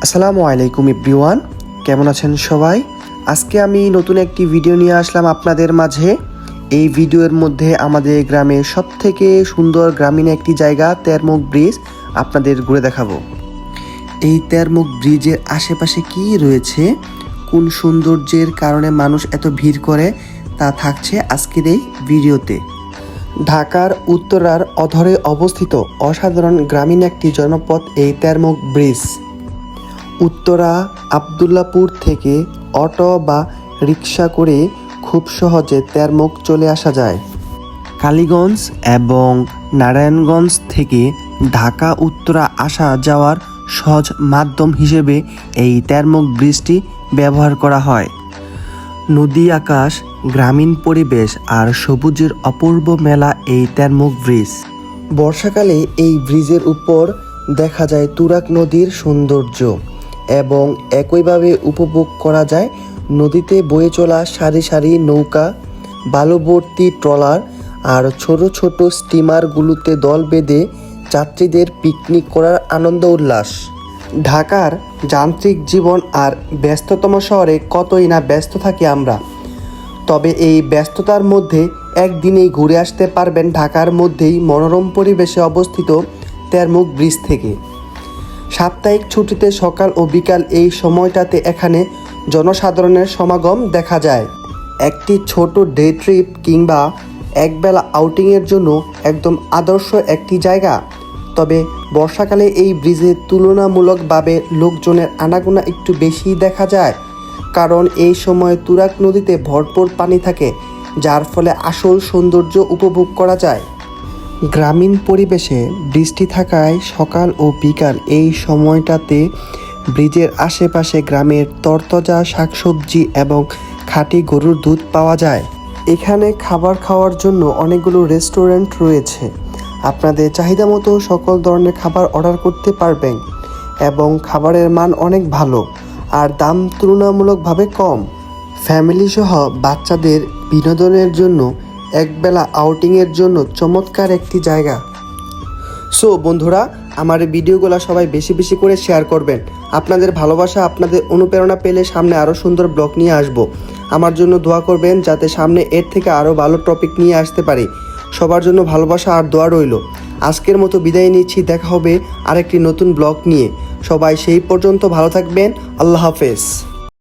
আসসালামু আলাইকুম এভরিওয়ান, কেমন আছেন সবাই? আজকে আমি নতুন একটি ভিডিও নিয়ে আসলাম আপনাদের মাঝে। এই ভিডিওর মধ্যে আমাদের গ্রামের সবথেকে সুন্দর গ্রামীণ একটি জায়গা তেরমুখ ব্রিজ আপনাদের ঘুরে দেখাবো। এই তেরমুখ ব্রিজের আশেপাশে কি রয়েছে, কোন সৌন্দর্যের কারণে মানুষ এত ভিড় করে, তা থাকছে আজকের এই ভিডিওতে। ঢাকার উত্তরার অধরে অবস্থিত অসাধারণ গ্রামীণ একটি জনপদ এই তেরমুখ ব্রিজ। উত্তরা আবদুল্লাপুর থেকে অটো বা রিক্সা করে খুব সহজে তেরমুখ চলে আসা যায়। কালীগঞ্জ এবং নারায়ণগঞ্জ থেকে ঢাকা উত্তরা আসা যাওয়ার সহজ মাধ্যম হিসেবে এই তেরমুখ ব্রিজটি ব্যবহার করা হয়। নদী, আকাশ, গ্রামীণ পরিবেশ আর সবুজের অপূর্ব মেলা এই তেরমুখ ব্রিজ। বর্ষাকালে এই ব্রিজের উপর দেখা যায় তুরাগ নদীর সৌন্দর্য এবং একইভাবে উপভোগ করা যায় নদীতে বয়ে চলা সারি সারি নৌকা, বালুভর্তি ট্রলার আর ছোট ছোট স্টিমারগুলোতে দল বেঁধে যাত্রীদের পিকনিক করার আনন্দ উল্লাস। ঢাকার যান্ত্রিক জীবন আর ব্যস্ততম শহরে কতই না ব্যস্ত থাকি আমরা, তবে এই ব্যস্ততার মধ্যে একদিনেই ঘুরে আসতে পারবেন ঢাকার মধ্যেই মনোরম পরিবেশে অবস্থিত তেরমুখ ব্রিজ থেকে। সাপ্তাহিক ছুটিতে সকাল ও বিকাল এই সময়টাতে এখানে জনসাধারণের সমাগম দেখা যায়। একটি ছোট ডে ট্রিপ কিংবা একবেলা আউটিংয়ের জন্য একদম আদর্শ একটি জায়গা। তবে বর্ষাকালে এই ব্রিজে তুলনামূলকভাবে লোকজনের আনাগোনা একটু বেশি দেখা যায়, কারণ এই সময় তুরাগ নদীতে ভরপুর পানি থাকে, যার ফলে আসল সৌন্দর্য উপভোগ করা যায়। গ্রামীণ পরিবেশে বৃষ্টি থাকায় সকাল ও বিকাল এই সময়টাতে ব্রিজের আশেপাশে গ্রামের তরতাজা শাকসবজি এবং খাঁটি গরুর দুধ পাওয়া যায়। এখানে খাবার খাওয়ার জন্য অনেকগুলো রেস্টুরেন্ট রয়েছে। আপনাদের চাহিদা মতো সকল ধরনের খাবার অর্ডার করতে পারবেন এবং খাবারের মান অনেক ভালো আর দাম তুলনামূলকভাবে কম। ফ্যামিলি সহ বাচ্চাদের বিনোদনের জন্য একবেলা আউটিংয়ের জন্য চমৎকার একটি জায়গা। সো বন্ধুরা, আমার এই ভিডিওগুলো সবাই বেশি বেশি করে শেয়ার করবেন। আপনাদের ভালোবাসা, আপনাদের অনুপ্রেরণা পেলে সামনে আরও সুন্দর ব্লগ নিয়ে আসব। আমার জন্য দোয়া করবেন যাতে সামনে এর থেকে আরও ভালো টপিক নিয়ে আসতে পারি। সবার জন্য ভালোবাসা আর দোয়া রইল। আজকের মতো বিদায় নিচ্ছি, দেখা হবে আরেকটি নতুন ব্লগ নিয়ে। সবাই সেই পর্যন্ত ভালো থাকবেন। আল্লাহ হাফেজ।